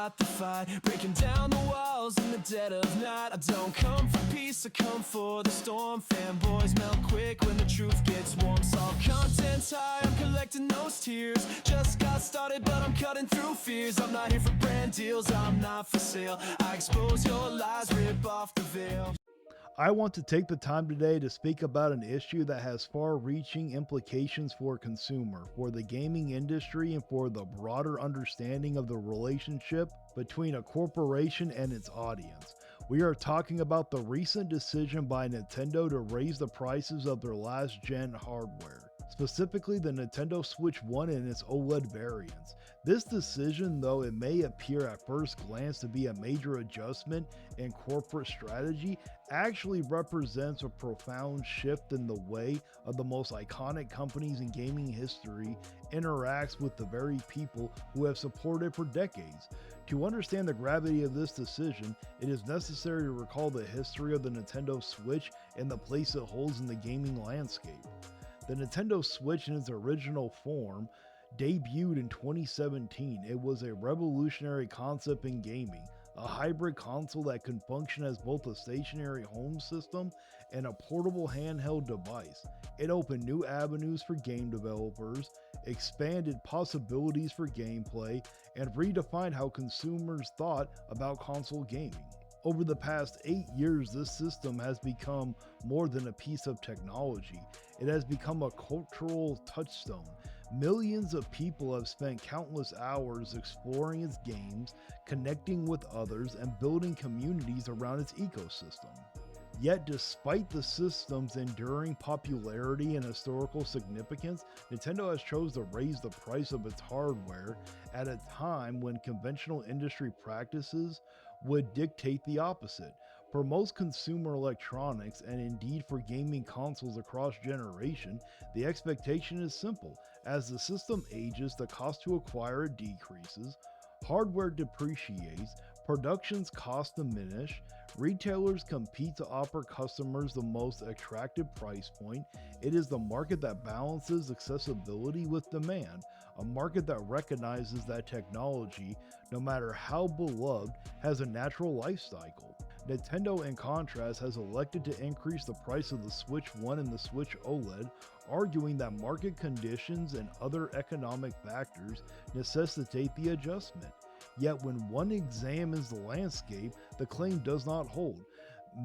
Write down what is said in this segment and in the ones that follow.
start the fight, breaking down the walls in the dead of night. I don't come for peace, I come for the storm. Fanboys melt quick when the truth gets warm. Saw content's high, I'm collecting those tears. Just got started, but I'm cutting through fears. I'm not here for brand deals, I'm not for sale. I expose your lies, rip off the veil. I want to take the time today to speak about an issue that has far-reaching implications for consumer, for the gaming industry, and for the broader understanding of the relationship between a corporation and its audience. We are talking about the recent decision by Nintendo to raise the prices of their last-gen hardware, specifically the Nintendo Switch 1 and its OLED variants. This decision, though it may appear at first glance to be a major adjustment in corporate strategy, actually represents a profound shift in the way of the most iconic companies in gaming history interacts with the very people who have supported for decades. To understand the gravity of this decision, it is necessary to recall the history of the Nintendo Switch and the place it holds in the gaming landscape. The Nintendo Switch in its original form debuted in 2017. It was a revolutionary concept in gaming, a hybrid console that could function as both a stationary home system and a portable handheld device. It opened new avenues for game developers, expanded possibilities for gameplay, and redefined how consumers thought about console gaming. Over the past 8 years, this system has become more than a piece of technology. It has become a cultural touchstone. Millions of people have spent countless hours exploring its games, connecting with others, and building communities around its ecosystem. Yet, despite the system's enduring popularity and historical significance, Nintendo has chosen to raise the price of its hardware at a time when conventional industry practices would dictate the opposite. For most consumer electronics, and indeed for gaming consoles across generation, the expectation is simple. As the system ages, the cost to acquire it decreases, hardware depreciates, production's costs diminish, retailers compete to offer customers the most attractive price point. It is the market that balances accessibility with demand, a market that recognizes that technology, no matter how beloved, has a natural life cycle. Nintendo, in contrast, has elected to increase the price of the Switch 1 and the Switch OLED, arguing that market conditions and other economic factors necessitate the adjustment. Yet when one examines the landscape, the claim does not hold.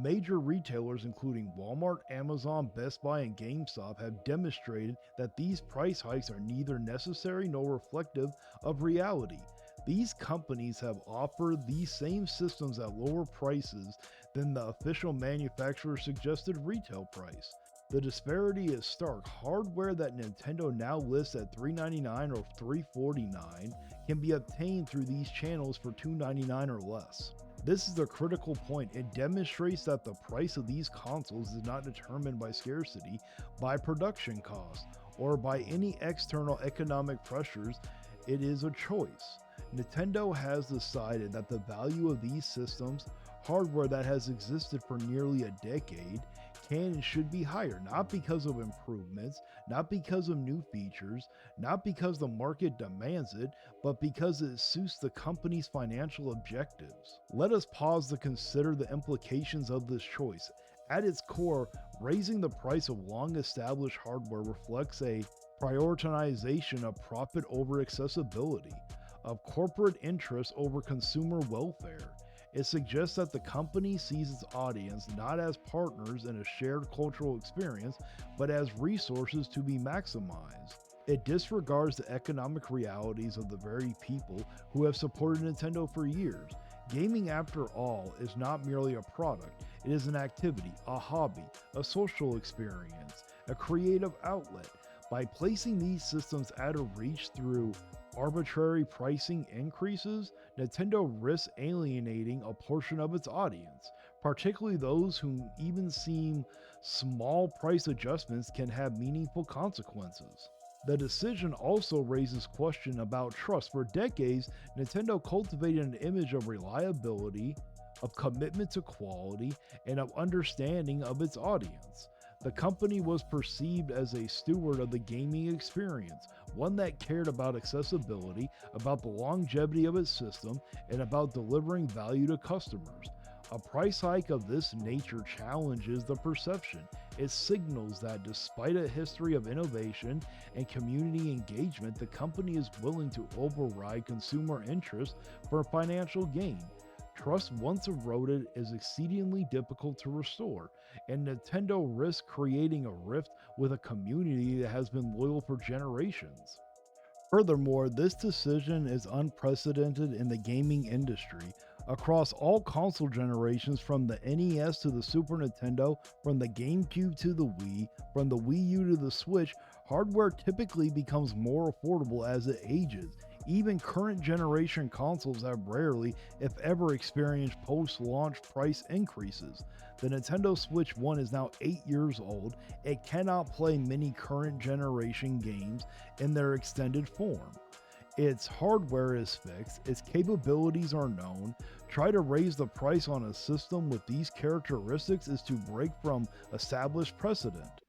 Major retailers including Walmart, Amazon, Best Buy, and GameStop have demonstrated that these price hikes are neither necessary nor reflective of reality. These companies have offered these same systems at lower prices than the official manufacturer's suggested retail price. The disparity is stark. Hardware that Nintendo now lists at $399 or $349 can be obtained through these channels for $299 or less. This is the critical point. It demonstrates that the price of these consoles is not determined by scarcity, by production costs, or by any external economic pressures. It is a choice. Nintendo has decided that the value of these systems, hardware that has existed for nearly a decade, can and should be higher, not because of improvements, not because of new features, not because the market demands it, but because it suits the company's financial objectives. Let us pause to consider the implications of this choice. At its core, raising the price of long-established hardware reflects a prioritization of profit over accessibility, of corporate interest over consumer welfare. It suggests that the company sees its audience not as partners in a shared cultural experience, but as resources to be maximized. It disregards the economic realities of the very people who have supported Nintendo for years. Gaming, after all, is not merely a product. It is an activity, a hobby, a social experience, a creative outlet. By placing these systems out of reach through arbitrary pricing increases, Nintendo risks alienating a portion of its audience, particularly those whom even seem small price adjustments can have meaningful consequences. The decision also raises question about trust. For decades, Nintendo cultivated an image of reliability, of commitment to quality, and of understanding of its audience. The company was perceived as a steward of the gaming experience, one that cared about accessibility, about the longevity of its system, and about delivering value to customers. A price hike of this nature challenges the perception. It signals that despite a history of innovation and community engagement, the company is willing to override consumer interest for financial gain. Trust once eroded is exceedingly difficult to restore, and Nintendo risks creating a rift with a community that has been loyal for generations. Furthermore, this decision is unprecedented in the gaming industry. Across all console generations, from the NES to the Super Nintendo, from the GameCube to the Wii, from the Wii U to the Switch, hardware typically becomes more affordable as it ages. Even current generation consoles have rarely, if ever, experienced post-launch price increases. The Nintendo Switch 1 is now 8 years old. It cannot play many current generation games in their extended form. Its hardware is fixed, its capabilities are known. Try to raise the price on a system with these characteristics is to break from established precedent,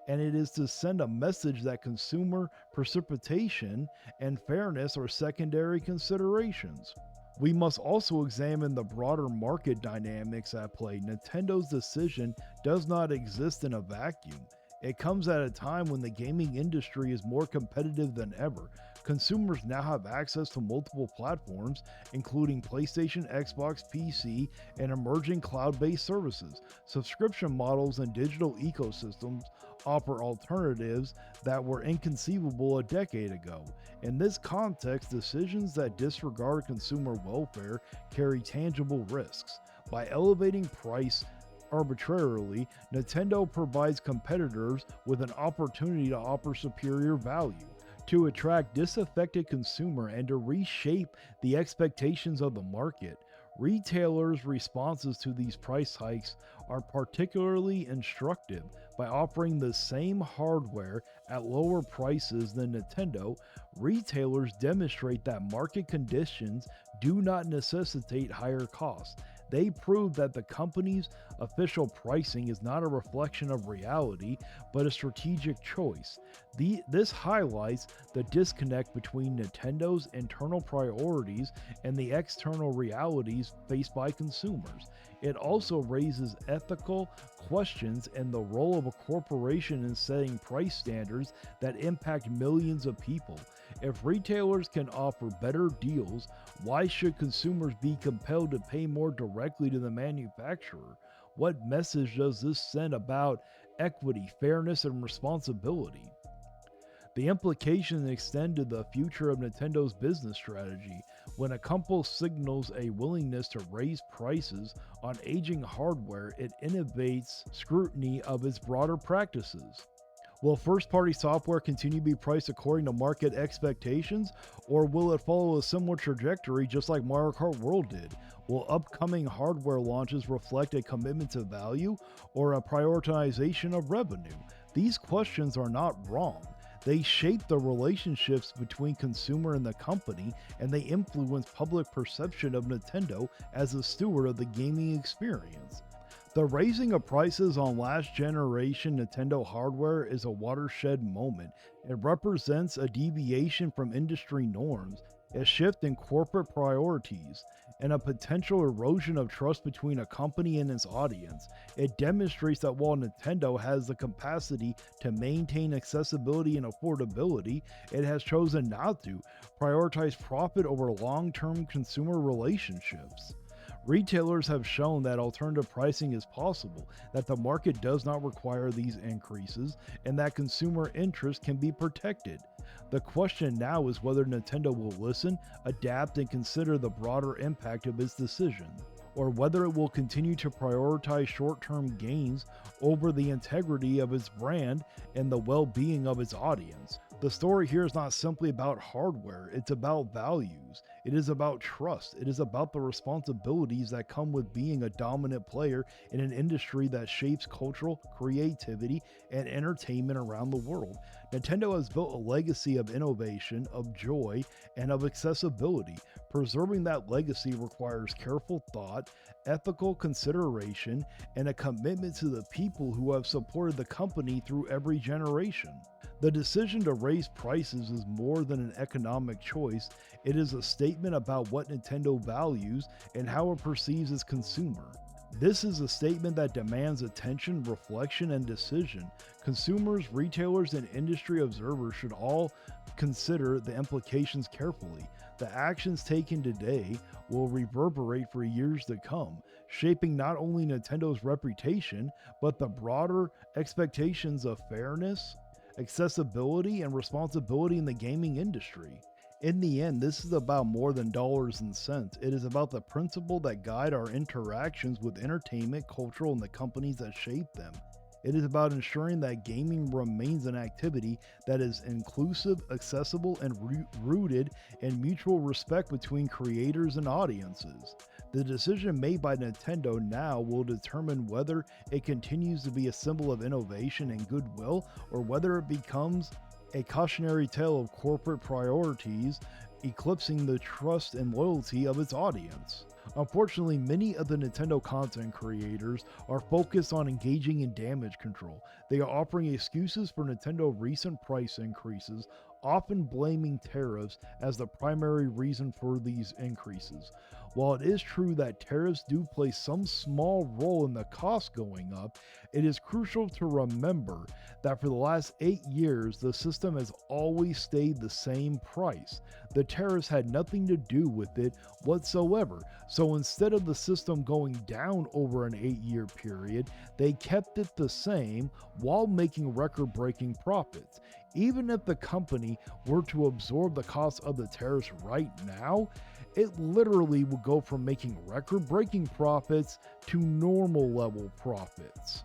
and it is to send a message that consumer precipitation and fairness are secondary considerations. We must also examine the broader market dynamics at play. Nintendo's decision does not exist in a vacuum. It comes at a time when the gaming industry is more competitive than ever. Consumers now have access to multiple platforms, including PlayStation, Xbox, PC, and emerging cloud-based services. Subscription models and digital ecosystems offer alternatives that were inconceivable a decade ago. In this context, decisions that disregard consumer welfare carry tangible risks. By elevating price arbitrarily, Nintendo provides competitors with an opportunity to offer superior value, to attract disaffected consumer, and to reshape the expectations of the market. Retailers' responses to these price hikes are particularly instructive. By offering the same hardware at lower prices than Nintendo, retailers demonstrate that market conditions do not necessitate higher costs. They prove that the company's official pricing is not a reflection of reality, but a strategic choice. This highlights the disconnect between Nintendo's internal priorities and the external realities faced by consumers. It also raises ethical questions and the role of a corporation in setting price standards that impact millions of people. If retailers can offer better deals, why should consumers be compelled to pay more directly to the manufacturer? What message does this send about equity, fairness, and responsibility? The implications extend to the future of Nintendo's business strategy. When a company signals a willingness to raise prices on aging hardware, it innovates scrutiny of its broader practices. Will first-party software continue to be priced according to market expectations, or will it follow a similar trajectory just like Mario Kart World did? Will upcoming hardware launches reflect a commitment to value or a prioritization of revenue? These questions are not wrong. They shape the relationships between consumer and the company, and they influence public perception of Nintendo as a steward of the gaming experience. The raising of prices on last generation Nintendo hardware is a watershed moment. It represents a deviation from industry norms, a shift in corporate priorities, and a potential erosion of trust between a company and its audience. It demonstrates that while Nintendo has the capacity to maintain accessibility and affordability, it has chosen not to prioritize profit over long-term consumer relationships. Retailers have shown that alternative pricing is possible, that the market does not require these increases, and that consumer interest can be protected. The question now is whether Nintendo will listen, adapt, and consider the broader impact of its decision, or whether it will continue to prioritize short-term gains over the integrity of its brand and the well-being of its audience. The story here is not simply about hardware, it's about values. It is about trust. It is about the responsibilities that come with being a dominant player in an industry that shapes cultural creativity and entertainment around the world. Nintendo has built a legacy of innovation, of joy, and of accessibility. Preserving that legacy requires careful thought, ethical consideration, and a commitment to the people who have supported the company through every generation. The decision to raise prices is more than an economic choice, it is a statement about what Nintendo values and how it perceives its consumer. This is a statement that demands attention, reflection, and decision. Consumers, retailers, and industry observers should all consider the implications carefully. The actions taken today will reverberate for years to come, shaping not only Nintendo's reputation, but the broader expectations of fairness, accessibility, and responsibility in the gaming industry. In the end, this is about more than dollars and cents. It is about the principle that guide our interactions with entertainment, culture, and the companies that shape them. It is about ensuring that gaming remains an activity that is inclusive, accessible, and rooted in mutual respect between creators and audiences. The decision made by Nintendo now will determine whether it continues to be a symbol of innovation and goodwill, or whether it becomes a cautionary tale of corporate priorities eclipsing the trust and loyalty of its audience. Unfortunately, many of the Nintendo content creators are focused on engaging in damage control. They are offering excuses for Nintendo's recent price increases, often blaming tariffs as the primary reason for these increases. While it is true that tariffs do play some small role in the cost going up, it is crucial to remember that for the last 8 years, the system has always stayed the same price. The tariffs had nothing to do with it whatsoever, so instead of the system going down over an 8-year period, they kept it the same while making record-breaking profits. Even if the company were to absorb the cost of the tariffs right now, it literally would go from making record-breaking profits to normal level profits.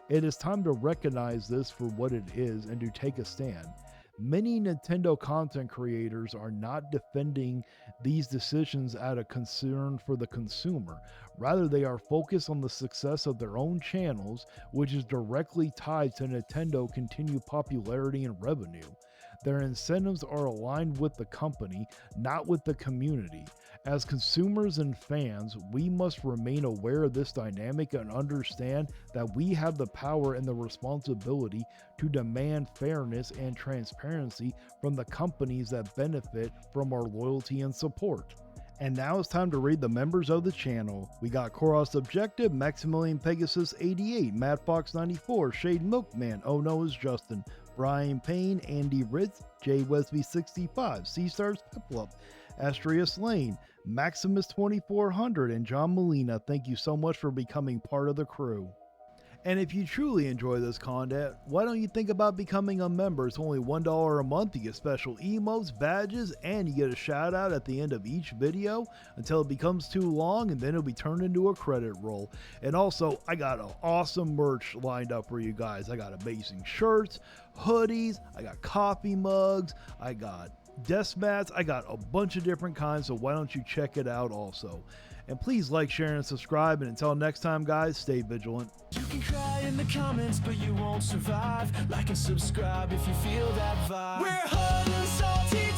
It is time to recognize this for what it is and to take a stand. Many Nintendo content creators are not defending these decisions out of concern for the consumer. Rather, they are focused on the success of their own channels, which is directly tied to Nintendo's continued popularity and revenue. Their incentives are aligned with the company, not with the community. As consumers and fans, we must remain aware of this dynamic and understand that we have the power and the responsibility to demand fairness and transparency from the companies that benefit from our loyalty and support. And now it's time to read the members of the channel. We got Koros Objective, Maximilian Pegasus 88, Mad Fox 94, Shade Milkman, Oh No is Justin, Brian Payne, Andy Ritz, Jay Wesby 65, C-Stars Piplup, Astrius Lane, Maximus 2400, and John Molina. Thank you so much for becoming part of the crew. And if you truly enjoy this content, why don't you think about becoming a member? It's only $1 a month. You get special emotes, badges, and you get a shout out at the end of each video until it becomes too long, and then it'll be turned into a credit roll. And also, I got an awesome merch lined up for you guys. I got amazing shirts, hoodies, I got coffee mugs, I got desk mats, I got a bunch of different kinds, so why don't you check it out also. And please like, share, and subscribe. And until next time, guys, stay vigilant. You can cry in the comments, but you won't survive. Like and subscribe if you feel that vibe. We're hot and salty.